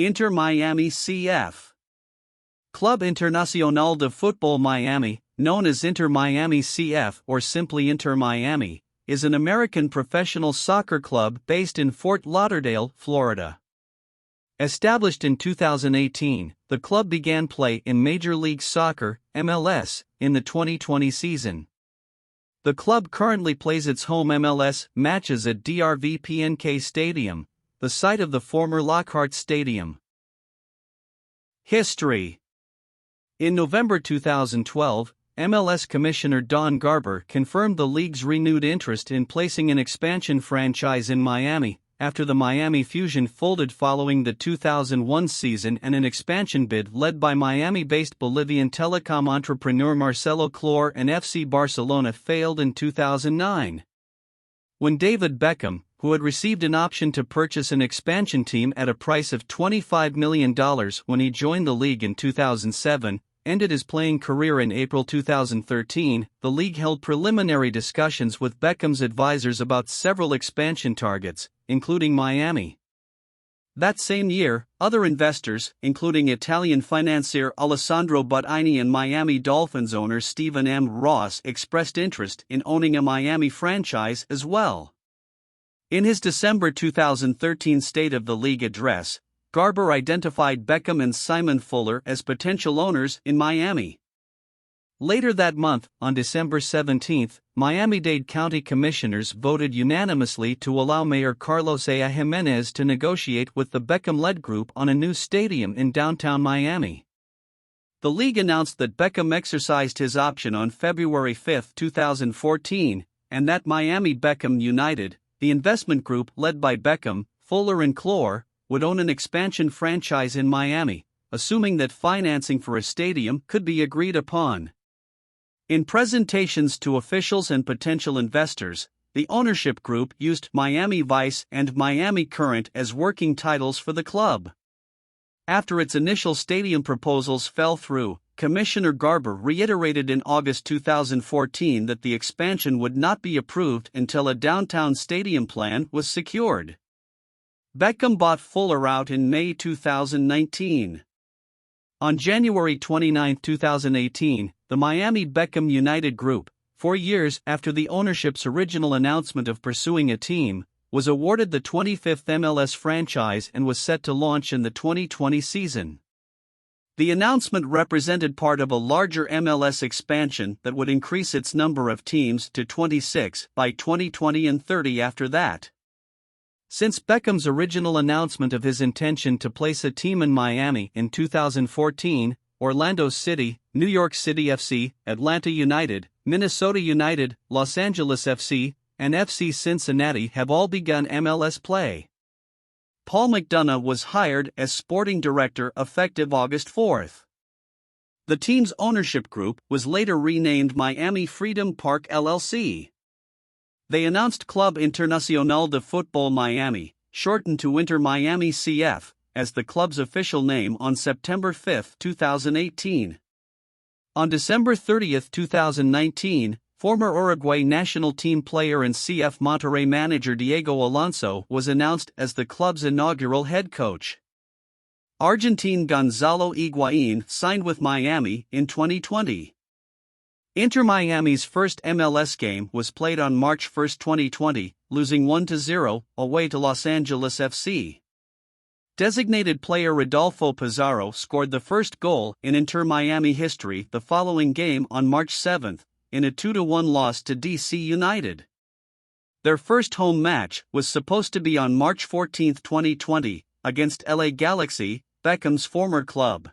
Inter Miami CF. Club Internacional de Fútbol Miami, known as Inter Miami CF or simply Inter Miami, is an American professional soccer club based in Fort Lauderdale, Florida. Established in 2018, the club began play in Major League Soccer (MLS) in the 2020 season. The club currently plays its home MLS matches at DRV-PNK Stadium, the site of the former Lockhart Stadium. History. In November 2012, MLS Commissioner Don Garber confirmed the league's renewed interest in placing an expansion franchise in Miami, after the Miami Fusion folded following the 2001 season and an expansion bid led by Miami-based Bolivian telecom entrepreneur Marcelo Clor and FC Barcelona failed in 2009. When David Beckham, who had received an option to purchase an expansion team at a price of $25 million when he joined the league in 2007, ended his playing career in April 2013, the league held preliminary discussions with Beckham's advisors about several expansion targets, including Miami. That same year, other investors, including Italian financier Alessandro Buttini and Miami Dolphins owner Stephen M. Ross, expressed interest in owning a Miami franchise as well. In his December 2013 State of the League address, Garber identified Beckham and Simon Fuller as potential owners in Miami. Later that month, on December 17, Miami-Dade County Commissioners voted unanimously to allow Mayor Carlos A. Jimenez to negotiate with the Beckham-led group on a new stadium in downtown Miami. The league announced that Beckham exercised his option on February 5, 2014, and that Miami Beckham United, the investment group led by Beckham, Fuller and Clor, would own an expansion franchise in Miami, assuming that financing for a stadium could be agreed upon. In presentations to officials and potential investors, the ownership group used Miami Vice and Miami Current as working titles for the club. After its initial stadium proposals fell through, Commissioner Garber reiterated in August 2014 that the expansion would not be approved until a downtown stadium plan was secured. Beckham bought Fuller out in May 2019. On January 29, 2018, the Miami Beckham United Group, 4 years after the ownership's original announcement of pursuing a team, was awarded the 25th MLS franchise and was set to launch in the 2020 season. The announcement represented part of a larger MLS expansion that would increase its number of teams to 26 by 2020 and 30 after that. Since Beckham's original announcement of his intention to place a team in Miami in 2014, Orlando City, New York City FC, Atlanta United, Minnesota United, Los Angeles FC, and FC Cincinnati have all begun MLS play. Paul McDonough was hired as sporting director effective August 4. The team's ownership group was later renamed Miami Freedom Park LLC. They announced Club Internacional de Fútbol Miami, shortened to Inter Miami CF, as the club's official name on September 5, 2018. On December 30, 2019, former Uruguay national team player and CF Monterrey manager Diego Alonso was announced as the club's inaugural head coach. Argentine Gonzalo Higuaín signed with Miami in 2020. Inter Miami's first MLS game was played on March 1, 2020, losing 1-0 away to Los Angeles FC. Designated player Rodolfo Pizarro scored the first goal in Inter Miami history the following game on March 7, in a 2-1 loss to DC United. Their first home match was supposed to be on March 14, 2020, against LA Galaxy, Beckham's former club.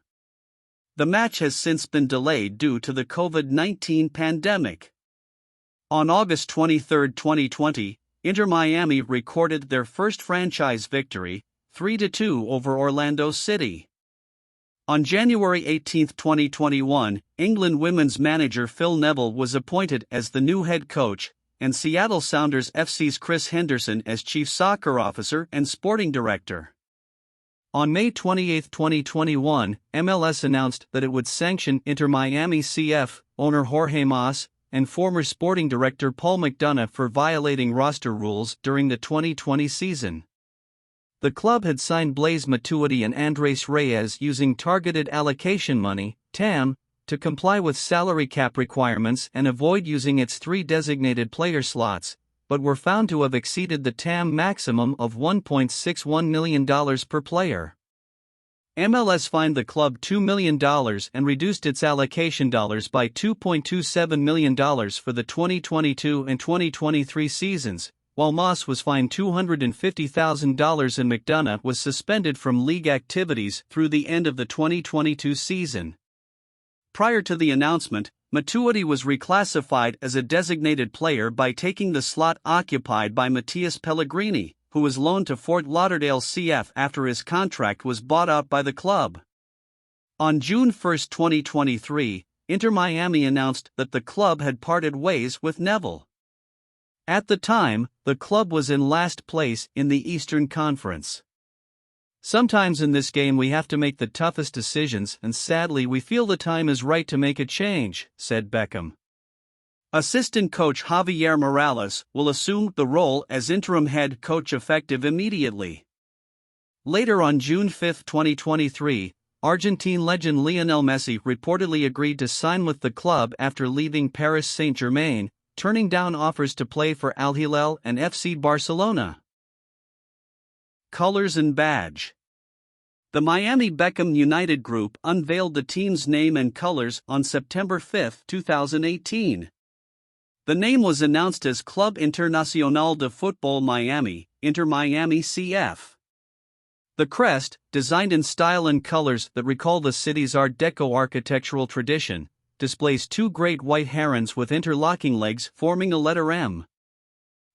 The match has since been delayed due to the COVID-19 pandemic. On August 23, 2020, Inter Miami recorded their first franchise victory, 3-2 over Orlando City. On January 18, 2021, England women's manager Phil Neville was appointed as the new head coach, and Seattle Sounders FC's Chris Henderson as chief soccer officer and sporting director. On May 28, 2021, MLS announced that it would sanction Inter Miami CF owner Jorge Mas and former sporting director Paul McDonough for violating roster rules during the 2020 season. The club had signed Blaise Matuidi and Andres Reyes using targeted allocation money, TAM, to comply with salary cap requirements and avoid using its 3 designated player slots, but were found to have exceeded the TAM maximum of $1.61 million per player. MLS fined the club $2 million and reduced its allocation dollars by $2.27 million for the 2022 and 2023 seasons, while Moss was fined $250,000 and McDonough was suspended from league activities through the end of the 2022 season. Prior to the announcement, Matuidi was reclassified as a designated player by taking the slot occupied by Matias Pellegrini, who was loaned to Fort Lauderdale CF after his contract was bought out by the club. On June 1, 2023, Inter Miami announced that the club had parted ways with Neville. At the time, the club was in last place in the Eastern Conference. Sometimes in this game we have to make the toughest decisions, and sadly we feel the time is right to make a change, said Beckham. Assistant coach Javier Morales will assume the role as interim head coach effective immediately. Later on June 5, 2023, Argentine legend Lionel Messi reportedly agreed to sign with the club after leaving Paris Saint-Germain, turning down offers to play for Al Hilal and FC Barcelona. Colors and badge. The Miami Beckham United Group unveiled the team's name and colors on September 5, 2018. The name was announced as Club Internacional de Football Miami, Inter Miami CF. The crest, designed in style and colors that recall the city's Art Deco architectural tradition, displays 2 great white herons with interlocking legs forming a letter M.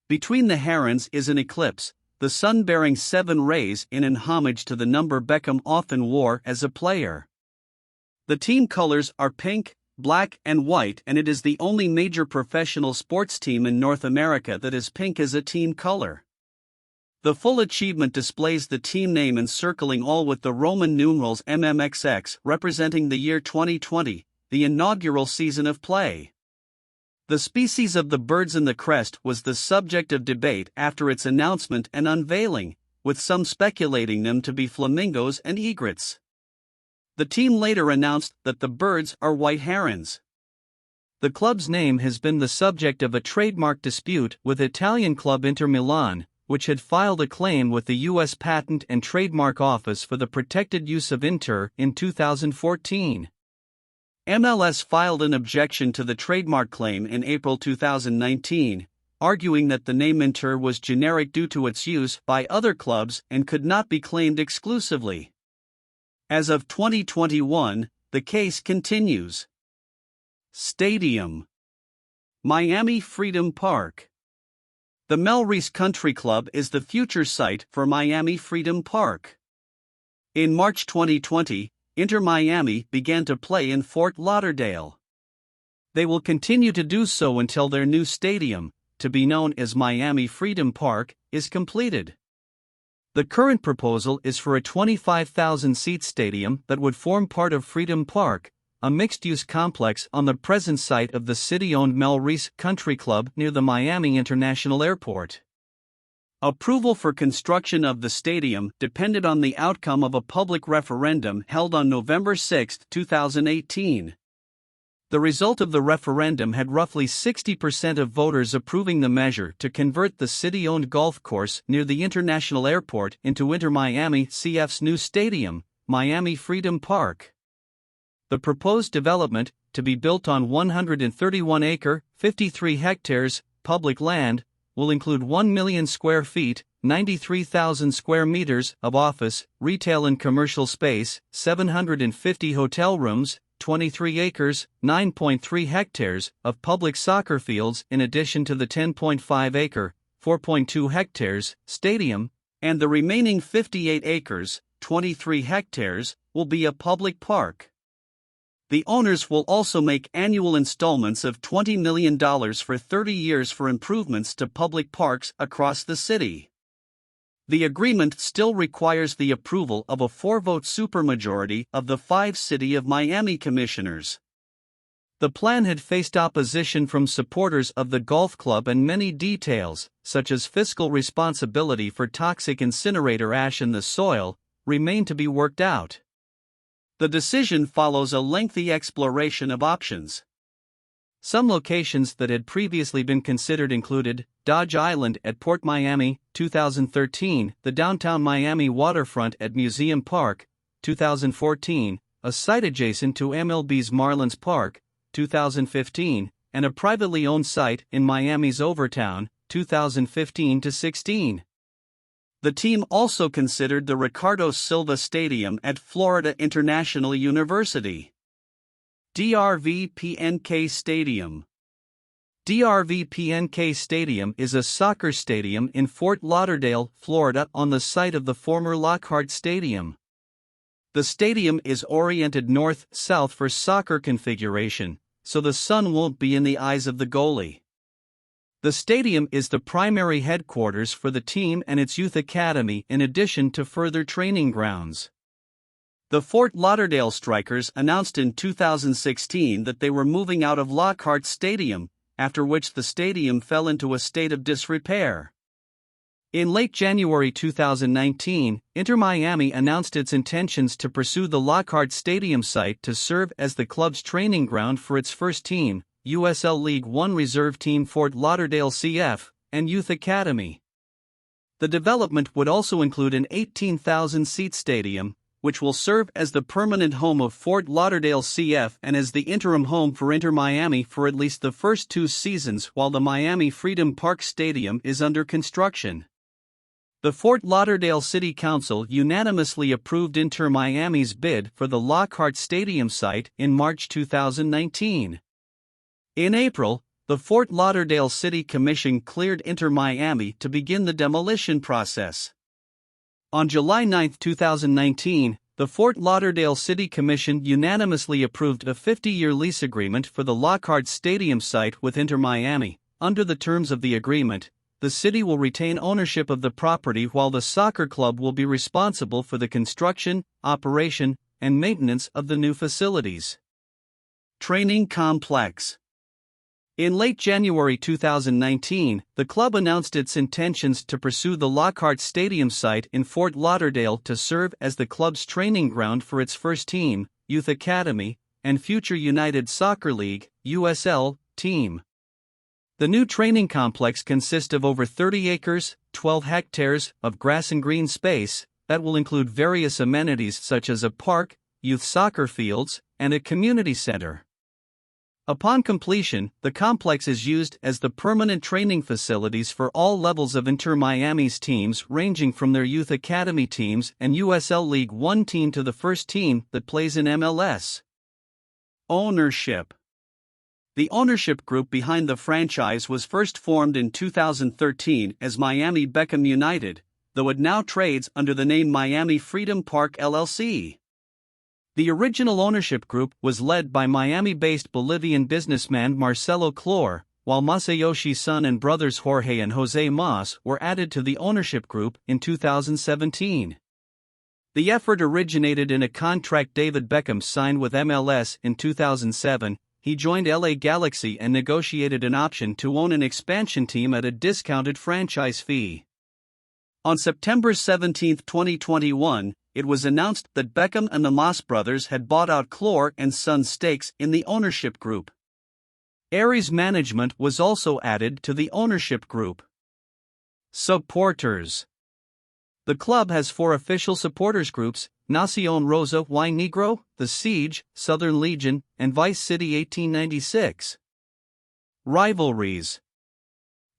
Between the herons is an eclipse, the sun bearing 7 rays in homage to the number Beckham often wore as a player. The team colors are pink, black and white, and it is the only major professional sports team in North America that has pink as a team color. The full achievement displays the team name encircling all with the Roman numerals MMXX representing the year 2020, the inaugural season of play. The species of the birds in the crest was the subject of debate after its announcement and unveiling, with some speculating them to be flamingos and egrets. The team later announced that the birds are white herons. The club's name has been the subject of a trademark dispute with Italian club Inter Milan, which had filed a claim with the U.S. Patent and Trademark Office for the protected use of Inter in 2014. MLS filed an objection to the trademark claim in April 2019, arguing that the name Inter was generic due to its use by other clubs and could not be claimed exclusively. As of 2021, the case continues. Stadium. Miami Freedom Park. The Melreese Country Club is the future site for Miami Freedom Park. In March 2020, Inter Miami began to play in Fort Lauderdale. They will continue to do so until their new stadium, to be known as Miami Freedom Park, is completed. The current proposal is for a 25,000-seat stadium that would form part of Freedom Park, a mixed-use complex on the present site of the city-owned Melreese Country Club near the Miami International Airport. Approval for construction of the stadium depended on the outcome of a public referendum held on November 6, 2018. The result of the referendum had roughly 60% of voters approving the measure to convert the city-owned golf course near the International Airport into Inter Miami CF's new stadium, Miami Freedom Park. The proposed development, to be built on 131-acre, 53 hectares, public land, will include 1 million square feet, 93,000 square meters of office, retail and commercial space, 750 hotel rooms, 23 acres, 9.3 hectares of public soccer fields in addition to the 10.5-acre, 4.2 hectares stadium, and the remaining 58 acres, 23 hectares, will be a public park. The owners will also make annual installments of $20 million for 30 years for improvements to public parks across the city. The agreement still requires the approval of a 4-vote supermajority of the 5 City of Miami commissioners. The plan had faced opposition from supporters of the golf club, and many details, such as fiscal responsibility for toxic incinerator ash in the soil, remain to be worked out. The decision follows a lengthy exploration of options. Some locations that had previously been considered included Dodge Island at Port Miami, 2013, the downtown Miami waterfront at Museum Park, 2014, a site adjacent to MLB's Marlins Park, 2015, and a privately owned site in Miami's Overtown, 2015-16. The team also considered the Ricardo Silva Stadium at Florida International University. DRV-PNK Stadium. DRV-PNK Stadium is a soccer stadium in Fort Lauderdale, Florida, on the site of the former Lockhart Stadium. The stadium is oriented north-south for soccer configuration, so the sun won't be in the eyes of the goalie. The stadium is the primary headquarters for the team and its youth academy, in addition to further training grounds. The Fort Lauderdale Strikers announced in 2016 that they were moving out of Lockhart Stadium, after which the stadium fell into a state of disrepair. In late January 2019, Inter Miami announced its intentions to pursue the Lockhart Stadium site to serve as the club's training ground for its first team, USL League One reserve team Fort Lauderdale CF, and youth academy. The development would also include an 18,000-seat stadium, which will serve as the permanent home of Fort Lauderdale CF and as the interim home for Inter Miami for at least the first 2 seasons while the Miami Freedom Park Stadium is under construction. The Fort Lauderdale City Council unanimously approved Inter Miami's bid for the Lockhart Stadium site in March 2019. In April, the Fort Lauderdale City Commission cleared Inter Miami to begin the demolition process. On July 9, 2019, the Fort Lauderdale City Commission unanimously approved a 50-year lease agreement for the Lockhart Stadium site with Inter Miami. Under the terms of the agreement, the city will retain ownership of the property while the soccer club will be responsible for the construction, operation, and maintenance of the new facilities. Training complex. In late January 2019, the club announced its intentions to pursue the Lockhart Stadium site in Fort Lauderdale to serve as the club's training ground for its first team, youth academy, and future United Soccer League, USL, team. The new training complex consists of over 30 acres, 12 hectares, of grass and green space, that will include various amenities such as a park, youth soccer fields, and a community center. Upon completion, the complex is used as the permanent training facilities for all levels of Inter Miami's teams, ranging from their youth academy teams and USL League One team to the first team that plays in MLS. Ownership. The ownership group behind the franchise was first formed in 2013 as Miami Beckham United, though it now trades under the name Miami Freedom Park LLC. The original ownership group was led by Miami-based Bolivian businessman Marcelo Clor, while Masayoshi's son and brothers Jorge and Jose Mas were added to the ownership group in 2017. The effort originated in a contract David Beckham signed with MLS in 2007. He joined LA Galaxy and negotiated an option to own an expansion team at a discounted franchise fee. On September 17, 2021, it was announced that Beckham and the Mas brothers had bought out Clor and Sons stakes in the ownership group. Aries Management was also added to the ownership group. Supporters. The club has 4 official supporters groups: Nacion Rosa y Negro, The Siege, Southern Legion, and Vice City 1896. Rivalries.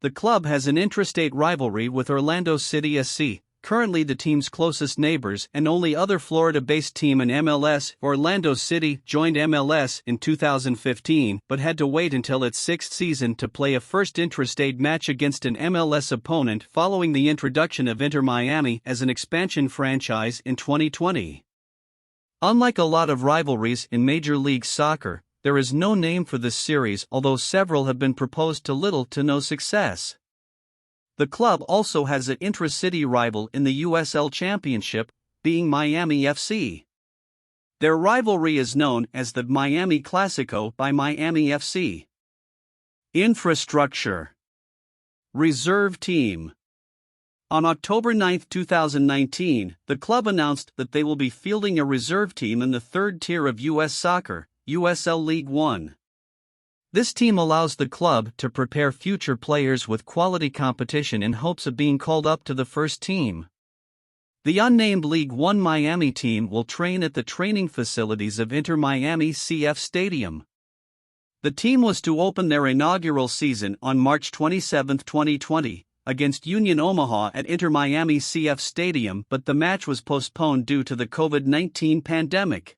The club has an intrastate rivalry with Orlando City SC, currently the team's closest neighbors and only other Florida-based team in MLS. Orlando City joined MLS in 2015 but had to wait until its 6th season to play a first intrastate match against an MLS opponent following the introduction of Inter Miami as an expansion franchise in 2020. Unlike a lot of rivalries in Major League Soccer, there is no name for this series, although several have been proposed to little to no success. The club also has an intra-city rival in the USL Championship, being Miami FC. Their rivalry is known as the Miami Clasico by Miami FC. Infrastructure. Reserve team. On October 9, 2019, the club announced that they will be fielding a reserve team in the third tier of U.S. soccer, USL League One. This team allows the club to prepare future players with quality competition in hopes of being called up to the first team. The unnamed League One Miami team will train at the training facilities of Inter Miami CF Stadium. The team was to open their inaugural season on March 27, 2020, against Union Omaha at Inter Miami CF Stadium, but the match was postponed due to the COVID-19 pandemic.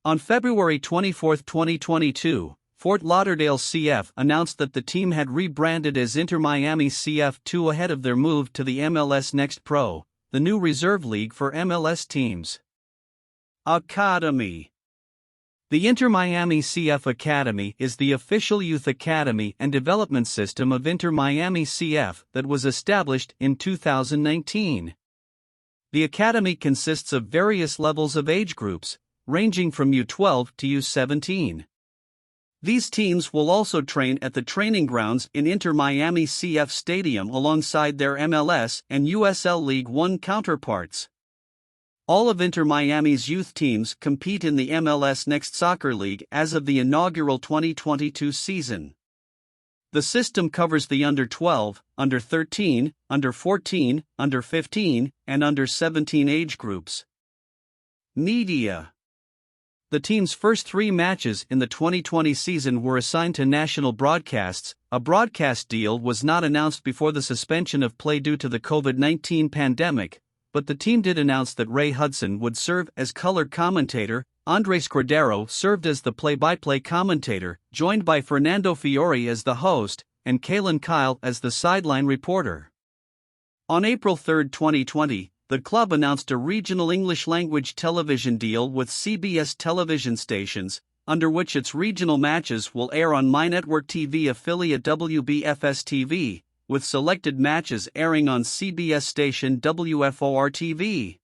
On February 24, 2022, Fort Lauderdale CF announced that the team had rebranded as Inter Miami CF2 ahead of their move to the MLS Next Pro, the new reserve league for MLS teams. Academy. The Inter Miami CF Academy is the official youth academy and development system of Inter Miami CF that was established in 2019. The academy consists of various levels of age groups, ranging from U12 to U17. These teams will also train at the training grounds in Inter Miami CF Stadium alongside their MLS and USL League One counterparts. All of Inter Miami's youth teams compete in the MLS Next Soccer League as of the inaugural 2022 season. The system covers the under 12, under 13, under 14, under 15, and under 17 age groups. Media. The team's first 3 matches in the 2020 season were assigned to national broadcasts. A broadcast deal was not announced before the suspension of play due to the COVID-19 pandemic, but the team did announce that Ray Hudson would serve as color commentator. Andres Cordero served as the play-by-play commentator, joined by Fernando Fiore as the host, and Kalen Kyle as the sideline reporter. On April 3, 2020, the club announced a regional English-language television deal with CBS television stations, under which its regional matches will air on My Network TV affiliate WBFS-TV, with selected matches airing on CBS station WFOR-TV.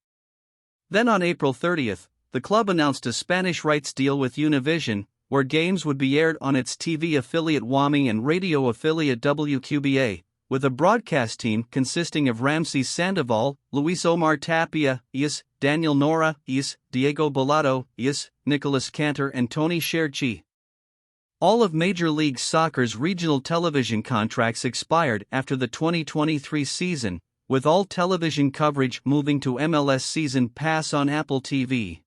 Then on April 30, the club announced a Spanish rights deal with Univision, where games would be aired on its TV affiliate WAMI and radio affiliate WQBA, with a broadcast team consisting of Ramses Sandoval, Luis Omar Tapia, Daniel Nora, Diego Bolado, Nicolas Cantor and Tony Scherchi. All of Major League Soccer's regional television contracts expired after the 2023 season, with all television coverage moving to MLS Season Pass on Apple TV.